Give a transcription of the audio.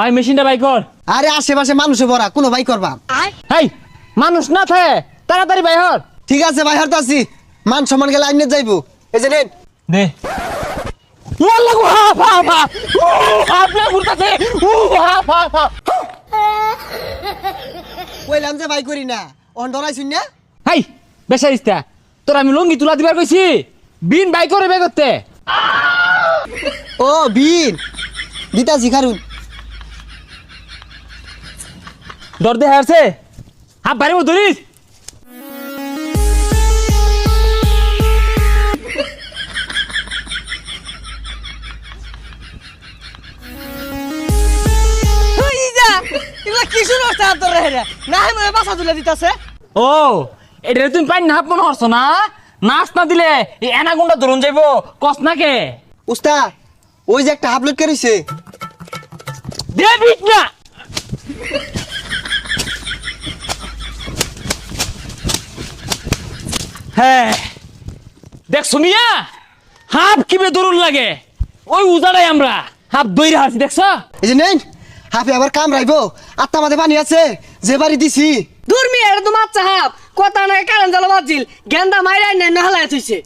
ওই মেশিনটা বাই কর। আরে আশেপাশে মানুষে ভরা, কোনো ভাই করবা? হেই মানুষ না থাকে তাড়াতাড়ি বাই হর। ঠিক আছে ভাই, হরতাছি। মান সম্মান গেলে আইনে যাইবো। এই যে নেন। দে ওয়াল্লাহ গো হা ফা ফা ও আপনি ঘুরতাছে ও হা ফা ফা। কইলাম যে ভাই করি না, অন ধরাইছুন না। হেই বেশারিস্তা তোর আমি লঙ্গি তুলা দিবার কইছি, বিন বাই করে বে করতে। ও বিন দিতাছি খারুন। দর দে হারছে হাত বাড়ি ধরিস। কি শুনো তোর না বাসা তুলে দিতেছে। ও এটা তুমি পাই না মনে হচ্ছ না, নাচ না দিলে এই এনাগুন্ডা ধরুন যাইবো কস না কে উস্তাদ ওই যে একটা আপলোড করেছে। দেবিস না হ্যাঁ দেখ শুনিয়া হাফ কিবে দরুন লাগে ওই উজাড়াই আমরা হাফ দইরা হাসি দেখছ। এই যে নেন হাফে আবার কাম রাইবো। আত্মা মাঝে পানি আছে যে বাড়ি দিছি। দূর মিয়া এটা তো মাছ হাফ কথা না কারণ জ্বালা বাজিল গেন্দা মাইরাই না হালাই থইছে।